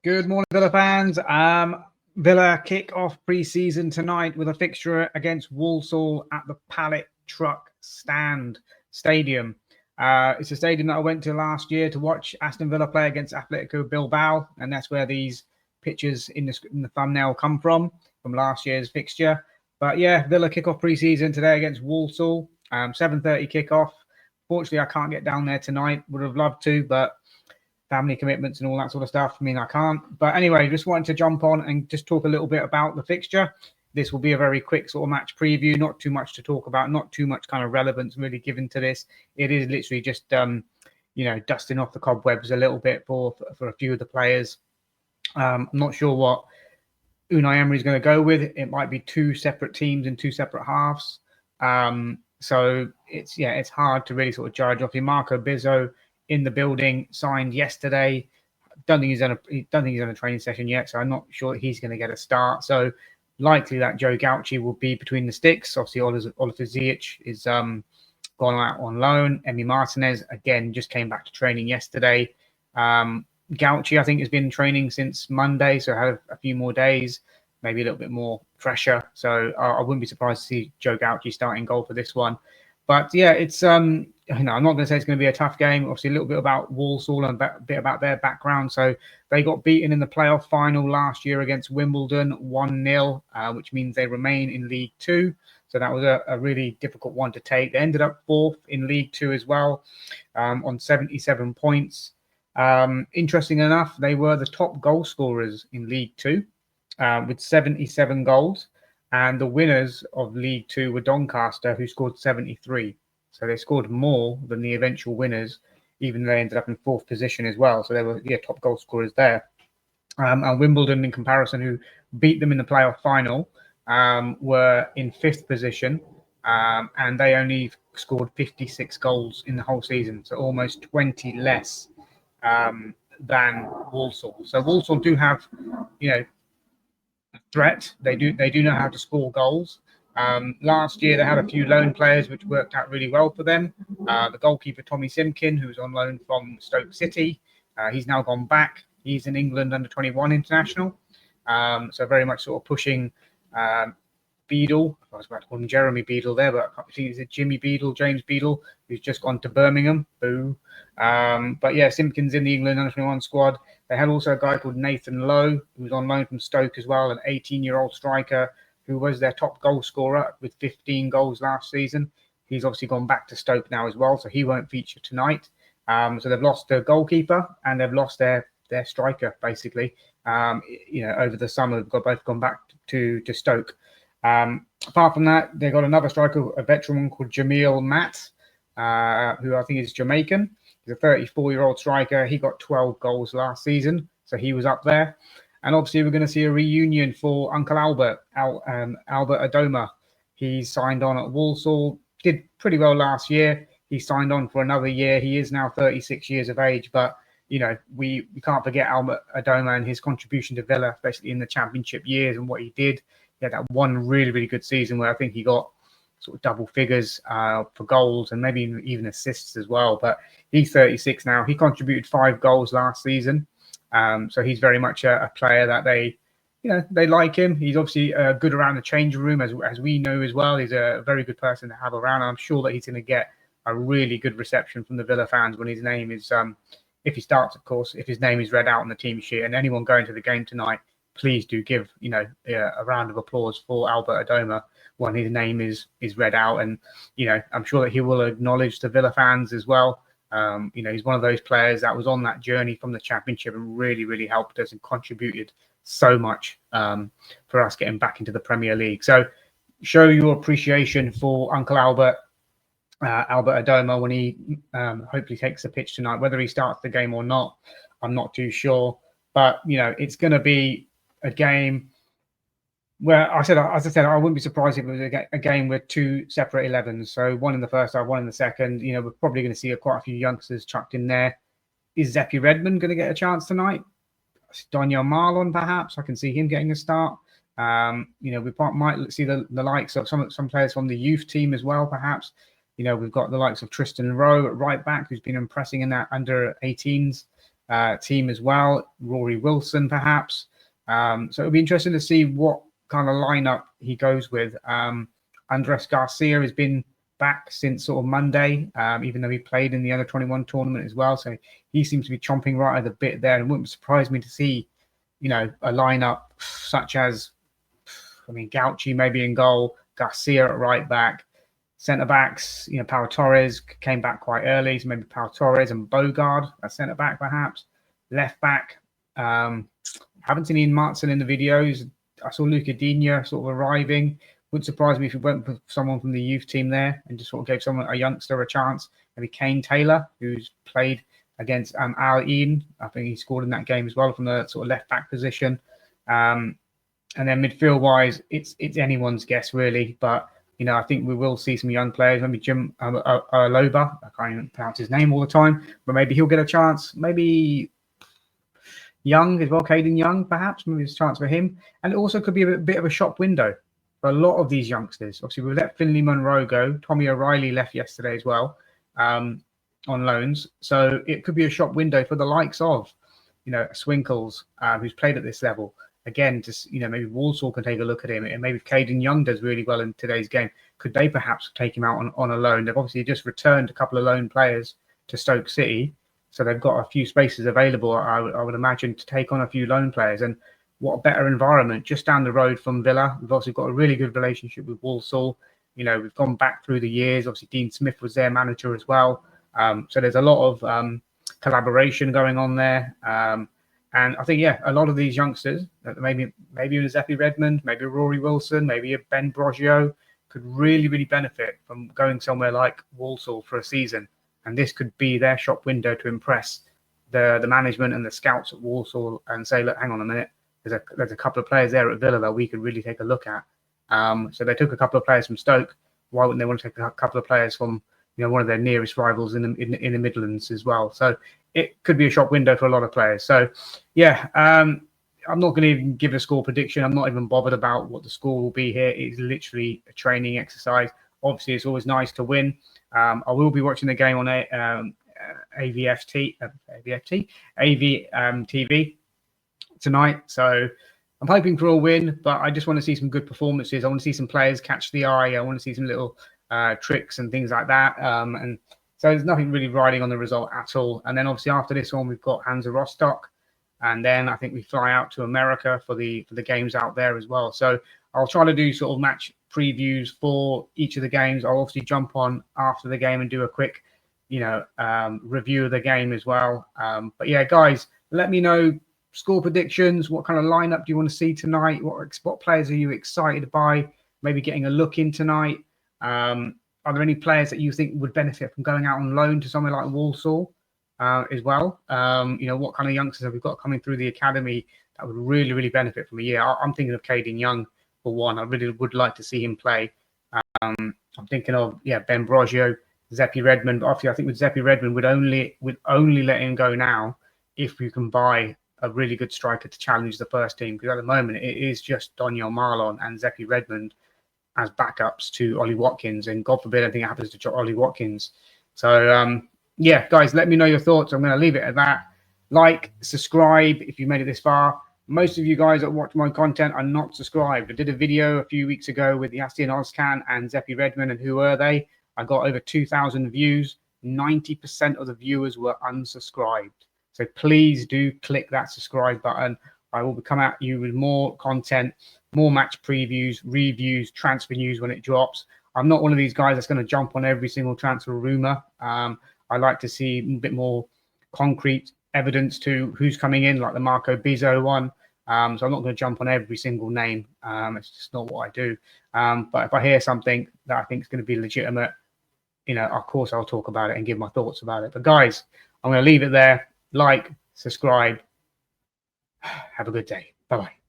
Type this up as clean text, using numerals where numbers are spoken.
Good morning, Villa fans. Villa kick off pre-season tonight with a fixture against Walsall at the Pallet Truck Stand Stadium. It's a stadium that I went to last year to watch Aston Villa play against Atletico Bilbao, and that's where these pictures in the thumbnail come from last year's fixture. But yeah, Villa kick off pre-season today against Walsall. 7:30 kickoff. Fortunately, I can't get down there tonight. Would have loved to, but family commitments and all that sort of stuff. I mean, I can't. But anyway, just wanted to jump on and just talk a little bit about the fixture. This will be a very quick sort of match preview, not too much to talk about, not too much kind of relevance really given to this. It is literally just, dusting off the cobwebs a little bit for a few of the players. I'm not sure what Unai Emery is going to go with. It might be two separate teams in two separate halves. So it's hard to really sort of judge. Obviously, Marco Bizzo in the building, signed yesterday. Don't think he's done a training session yet, so I'm not sure he's going to get a start. So likely that Joe Gauci will be between the sticks. Obviously, Oliver Ziyech is gone out on loan. Emi Martinez again just came back to training yesterday. Gauci, I think, has been training since Monday, so had a few more days, maybe a little bit more pressure. So I wouldn't be surprised to see Joe Gauci starting goal for this one. But yeah, it's I'm not going to say it's going to be a tough game. Obviously, a little bit about Walsall and a bit about their background. So they got beaten in the playoff final last year against Wimbledon 1-0, which means they remain in League Two. So that was a really difficult one to take. They ended up fourth in League Two as well, on 77 points. Interesting enough, they were the top goal scorers in League Two, with 77 goals. And the winners of League Two were Doncaster, who scored 73. So they scored more than the eventual winners, even though they ended up in fourth position as well. So they were top goal scorers there. And Wimbledon, in comparison, who beat them in the playoff final, were in fifth position. And they only scored 56 goals in the whole season. So almost 20 less than Walsall. So Walsall do have, threat. They do know how to score goals. Last year they had a few loan players which worked out really well for them. The goalkeeper Tommy Simkin, who's on loan from Stoke City, he's now gone back. He's an England under-21 international, so very much sort of pushing Beadle. I was about to call him Jeremy Beadle there, but I think it's Jimmy Beadle, James Beadle, who's just gone to Birmingham. Boo. But yeah, Simpkins in the England under-21 squad. They had also a guy called Nathan Lowe, who was on loan from Stoke as well, an 18-year-old striker who was their top goal scorer with 15 goals last season. He's obviously gone back to Stoke now as well, so he won't feature tonight. So they've lost their goalkeeper and they've lost their striker, basically. Over the summer, they've both gone back to Stoke. Apart from that, they got another striker, a veteran called Jamil Matt, who I think is Jamaican. He's a 34-year-old striker. He got 12 goals last season, so he was up there. And obviously, we're going to see a reunion for Uncle Albert, Albert Adomah. He signed on at Walsall, did pretty well last year. He signed on for another year. He is now 36 years of age, but we can't forget Albert Adomah and his contribution to Villa, especially in the Championship years and what he did. He had that one really, really good season where I think he got sort of double figures for goals and maybe even assists as well. But he's 36 now. He contributed 5 goals last season. So he's very much a player that they like him. He's obviously good around the changing room, as we know as well. He's a very good person to have around. And I'm sure that he's going to get a really good reception from the Villa fans when his name is, if he starts, of course, if his name is read out on the team sheet. And anyone going to the game tonight, please do give a round of applause for Albert Adomah when his name is read out. And I'm sure that he will acknowledge the Villa fans as well. He's one of those players that was on that journey from the Championship and really, really helped us and contributed so much for us getting back into the Premier League. So show your appreciation for Uncle Albert Adomah when he hopefully takes the pitch tonight. Whether he starts the game or not, I'm not too sure. But it's going to be a game where as I said, I wouldn't be surprised if it was a game with two separate 11s. So one in the first half, one in the second. We're probably going to see quite a few youngsters chucked in there. Is Zepi Redmond going to get a chance tonight? Daniel Marlon, perhaps. I can see him getting a start. We might see the likes of some players from the youth team as well, perhaps. We've got the likes of Tristan Rowe at right back, who's been impressing in that under 18s. team as well. Rory Wilson, perhaps. So it'll be interesting to see what kind of lineup he goes with. Andres Garcia has been back since sort of Monday, even though he played in the under-21 tournament as well. So he seems to be chomping right at the bit there. And it wouldn't surprise me to see, you know, a lineup such as, I mean, Gauchi maybe in goal, Garcia at right back, centre backs, you know, Pau Torres came back quite early, so maybe Pau Torres and Bogard at centre back perhaps. Left back, haven't seen Ian Martson in the videos. I saw Luca Dina sort of arriving. Wouldn't surprise me if we went with someone from the youth team there and just sort of gave a youngster a chance. Maybe Kane Taylor, who's played against Al Ain. I think he scored in that game as well from the sort of left back position. And then midfield wise, it's anyone's guess really. But you know, I think we will see some young players. Maybe Jim Aloba. I can't even pronounce his name all the time, but maybe he'll get a chance. Maybe Young as well, Kadan Young, perhaps. Maybe there's a chance for him. And it also could be a bit of a shop window for a lot of these youngsters. Obviously, we let Finley Monroe go. Tommy O'Reilly left yesterday as well on loans. So it could be a shop window for the likes of, you know, Swinkles, who's played at this level. Again, just, you know, maybe Walsall can take a look at him. And maybe if Kadan Young does really well in today's game, could they perhaps take him out on a loan? They've obviously just returned a couple of loan players to Stoke City. So they've got a few spaces available, I would imagine, to take on a few loan players. And what a better environment just down the road from Villa. We've also got a really good relationship with Walsall. You know, we've gone back through the years. Obviously, Dean Smith was their manager as well. So there's a lot of collaboration going on there. And I think, yeah, a lot of these youngsters, maybe a Zepi Redmond, maybe a Rory Wilson, maybe a Ben Broggio, could really benefit from going somewhere like Walsall for a season. And this could be their shop window to impress the management and the scouts at Walsall and say, look, hang on a minute. There's a couple of players there at Villa that we could really take a look at. So they took a couple of players from Stoke. Why wouldn't they want to take a couple of players from, you know, one of their nearest rivals in the Midlands as well? So it could be a shop window for a lot of players. So yeah, I'm not going to even give a score prediction. I'm not even bothered about what the score will be here. It's literally a training exercise. Obviously, it's always nice to win. I will be watching the game on AVTV tonight. So I'm hoping for a win, but I just want to see some good performances. I want to see some players catch the eye. I want to see some little tricks and things like that. And so there's nothing really riding on the result at all. And then obviously after this one, we've got Hansa Rostock. And then I think we fly out to America for the games out there as well. So I'll try to do sort of match previews for each of the games. I'll obviously jump on after the game and do a quick, you know, review of the game as well. But yeah, guys, let me know score predictions. What kind of lineup do you want to see tonight? What players are you excited by? Maybe getting a look in tonight. Are there any players that you think would benefit from going out on loan to somewhere like Walsall as well? You know, what kind of youngsters have we got coming through the academy that would really benefit from a year? I'm thinking of Kadan Young for one. I really would like to see him play. I'm thinking of Ben Broggio, Zepi Redmond. But obviously, I think with Zepi Redmond, would only let him go now if you can buy a really good striker to challenge the first team. Because at the moment, it is just Daniel Marlon and Zepi Redmond as backups to Ollie Watkins, and God forbid anything happens to Ollie Watkins. So yeah, guys, let me know your thoughts. I'm going to leave it at that. Like, subscribe if you made it this far. Most of you guys that watch my content are not subscribed. I did a video a few weeks ago with the Aston Ozcan and Zepi Redmond and who were they. I got over 2,000 views. 90% of the viewers were unsubscribed. So please do click that subscribe button. I will come at you with more content, more match previews, reviews, transfer news when it drops. I'm not one of these guys that's going to jump on every single transfer rumor. I like to see a bit more concrete evidence to who's coming in, like the Marco Bizzo one. So I'm not going to jump on every single name. It's just not what I do. But if I hear something that I think is going to be legitimate, you know, of course I'll talk about it and give my thoughts about it. But guys, I'm going to leave it there. Like, subscribe. Have a good day. Bye-bye.